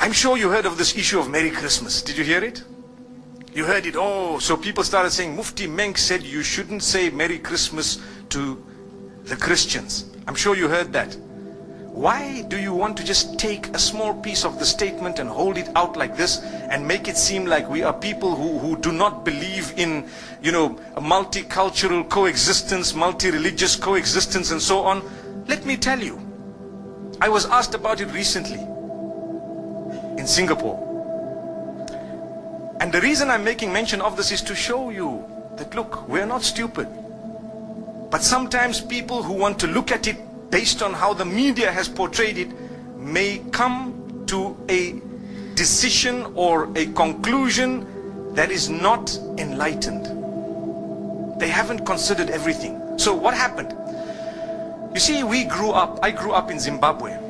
I'm sure you heard of this issue of Merry Christmas. Did you hear it? You heard it. Oh, so people started saying, Mufti Menk said you shouldn't say Merry Christmas to the Christians. I'm sure you heard that. Why do you want to just take a small piece of the statement and hold it out like this and make it seem like we are people who do not believe in, you know, a multicultural coexistence, multi-religious coexistence and so on? Let me tell you, I was asked about it recently in Singapore. And the reason I'm making mention of this is to show you that, look, we're not stupid. But sometimes people who want to look at it based on how the media has portrayed it may come to a decision or a conclusion that is not enlightened. They haven't considered everything. So what happened? You see, I grew up in Zimbabwe.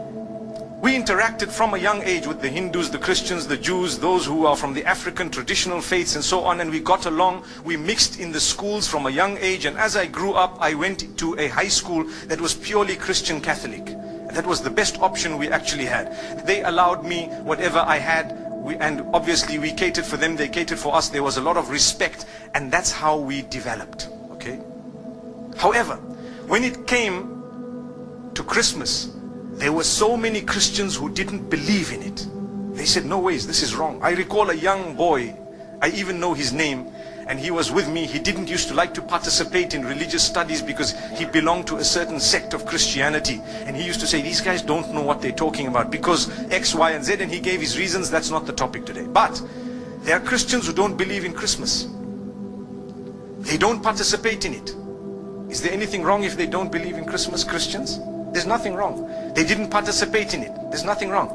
We interacted from a young age with the Hindus, the Christians, the Jews, those who are from the African traditional faiths and so on, and we got along. We mixed in the schools from a young age, and as I grew up, I went to a high school that was purely Christian Catholic. That was the best option we actually had. They allowed me whatever I had, and obviously we catered for them, they catered for us. There was a lot of respect, and that's how we developed. Okay. However, when it came to Christmas, there were so many Christians who didn't believe in it. They said, no ways, this is wrong. I recall a young boy, I even know his name, and he was with me. He didn't used to like to participate in religious studies because he belonged to a certain sect of Christianity. And he used to say, these guys don't know what they're talking about because X, Y, and Z, and he gave his reasons. That's not the topic today. But there are Christians who don't believe in Christmas. They don't participate in it. Is there anything wrong if they don't believe in Christmas, Christians? There's nothing wrong. They didn't participate in it. There's nothing wrong.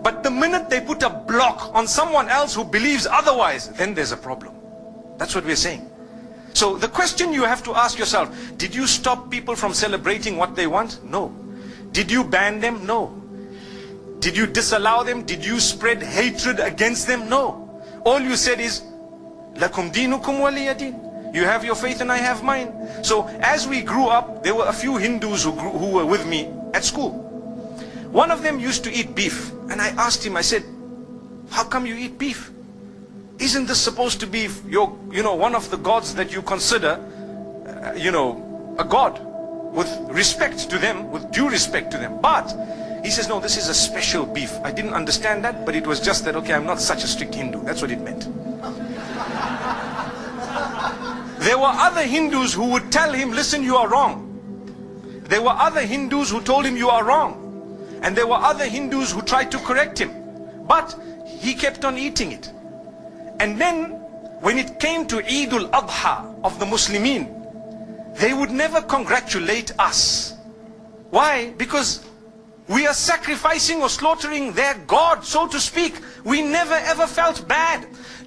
But the minute they put a block on someone else who believes otherwise, then there's a problem. That's what we're saying. So the question you have to ask yourself, did you stop people from celebrating what they want? No. Did you ban them? No. Did you disallow them? Did you spread hatred against them? No. All you said is, lakum dinukum waliya din. You have your faith and I have mine. So as we grew up, there were a few Hindus who were with me at school. One of them used to eat beef. And I asked him, I said, how come you eat beef? Isn't this supposed to be your, one of the gods that you consider, a god with respect to them, with due respect to them? But he says, no, this is a special beef. I didn't understand that, but it was just that, okay, I'm not such a strict Hindu. That's what it meant. There were other Hindus who would tell him, listen, you are wrong. There were other Hindus who told him you are wrong. And there were other Hindus who tried to correct him. But he kept on eating it. And then when it came to Eid al-Adha of the Muslimin, they would never congratulate us. Why? Because we are sacrificing or slaughtering their God, so to speak. We never ever felt bad.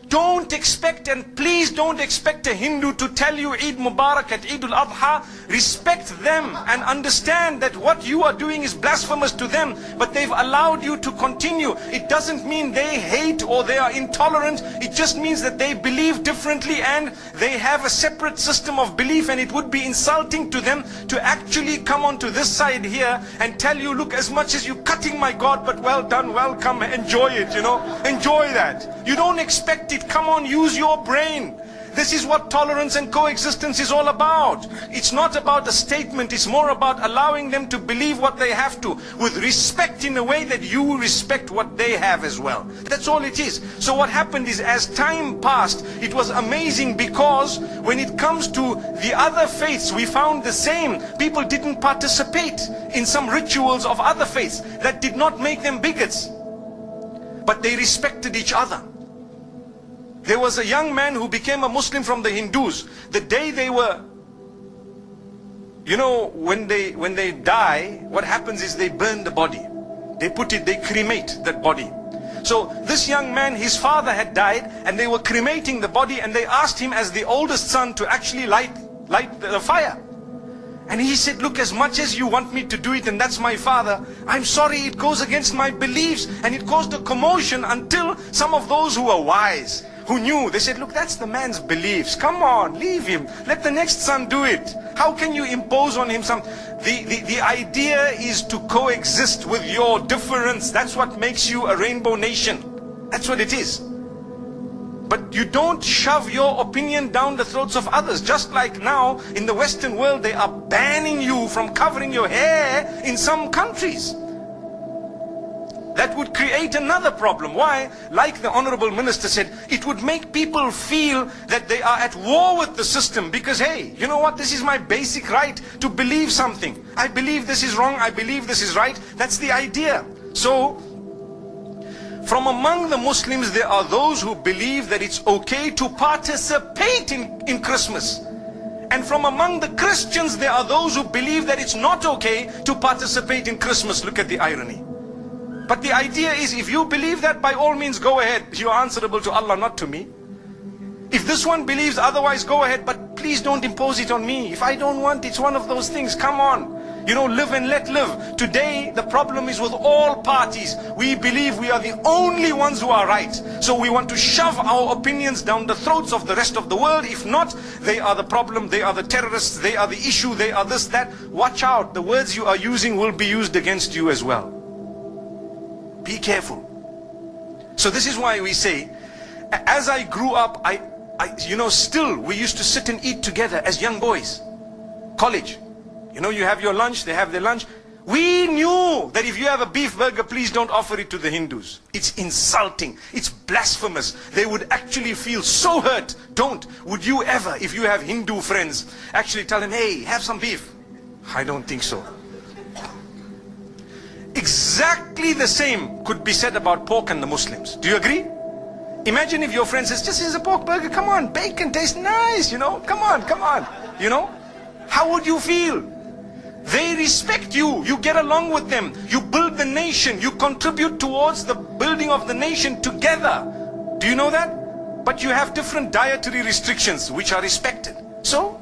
Don't expect, and please don't expect a Hindu to tell you Eid Mubarak at Eid al-Adha. Respect them and understand that what you are doing is blasphemous to them, but they've allowed you to continue. It doesn't mean they hate or they are intolerant. It just means that they believe differently and they have a separate system of belief, and it would be insulting to them to actually come onto this side here and tell you, look, as much as you're cutting my God, but well done, welcome, enjoy it, enjoy that. You don't expect it. Come on, use your brain. This is what tolerance and coexistence is all about. It's not about a statement, it's more about allowing them to believe what they have to, with respect in a way that you respect what they have as well. That's all it is. So what happened is, as time passed, it was amazing, because when it comes to the other faiths, we found the same. People didn't participate in some rituals of other faiths. That did not make them bigots, but they respected each other. There was a young man who became a Muslim from the Hindus. The day they were, when they die, what happens is they burn the body. They cremate that body. So this young man, his father had died, and they were cremating the body, and they asked him as the oldest son to actually light the fire. And he said, look, as much as you want me to do it, and that's my father, I'm sorry, it goes against my beliefs. And it caused a commotion until some of those who were wise, who knew. They said, look, that's the man's beliefs. Come on, leave him. Let the next son do it. How can you impose on him some... The idea is to coexist with your difference. That's what makes you a rainbow nation. That's what it is. But you don't shove your opinion down the throats of others. Just like now, in the Western world, they are banning you from covering your hair in some countries. That would create another problem. Why? Like the Honorable Minister said, it would make people feel that they are at war with the system. Because, hey, you know what? This is my basic right to believe something. I believe this is wrong. I believe this is right. That's the idea. So, from among the Muslims, there are those who believe that it's okay to participate in Christmas. And from among the Christians, there are those who believe that it's not okay to participate in Christmas. Look at the irony. But the idea is, if you believe that, by all means go ahead. You are answerable to Allah, not to me. If this one believes otherwise, go ahead. But please don't impose it on me. If I don't want, it's one of those things. Come on. You know, live and let live. Today, the problem is with all parties. We believe we are the only ones who are right. So we want to shove our opinions down the throats of the rest of the world. If not, they are the problem, they are the terrorists, they are the issue, they are this, that. Watch out. The words you are using will be used against you as well. Be careful. So this is why we say, as I grew up, still we used to sit and eat together as young boys. College. You know, you have your lunch, they have their lunch. We knew that if you have a beef burger, please don't offer it to the Hindus. It's insulting. It's blasphemous. They would actually feel so hurt. Don't. Would you ever, if you have Hindu friends, actually tell them, hey, have some beef? I don't think so. Exactly the same could be said about pork and the Muslims. Do you agree? Imagine if your friend says, just as a pork burger, come on, bacon tastes nice, you know, come on, you know. How would you feel? They respect you, you get along with them, you build the nation, you contribute towards the building of the nation together. Do you know that? But you have different dietary restrictions which are respected. So,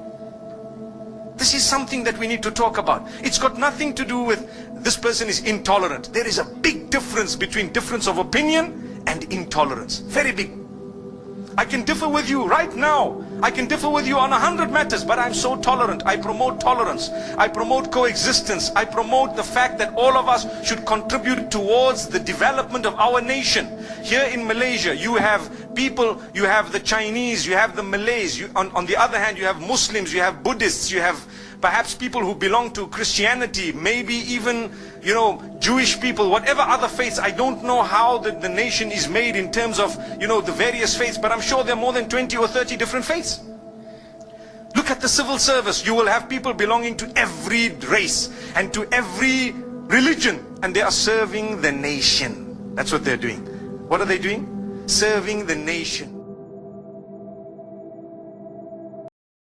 this is something that we need to talk about. It's got nothing to do with this person is intolerant. There is a big difference between difference of opinion and intolerance. Very big. I can differ with you right now. I can differ with you on 100 matters, but I'm so tolerant. I promote tolerance. I promote coexistence. I promote the fact that all of us should contribute towards the development of our nation. Here in Malaysia, you have people, you have the Chinese, you have the Malays. On the other hand, you have Muslims, you have Buddhists, you have perhaps people who belong to Christianity, maybe even, you know, Jewish people, whatever other faiths. I don't know how the nation is made in terms of, you know, the various faiths, but I'm sure there are more than 20 or 30 different faiths. Look at the civil service. You will have people belonging to every race and to every religion, and they are serving the nation. That's what they're doing. What are they doing? Serving the nation.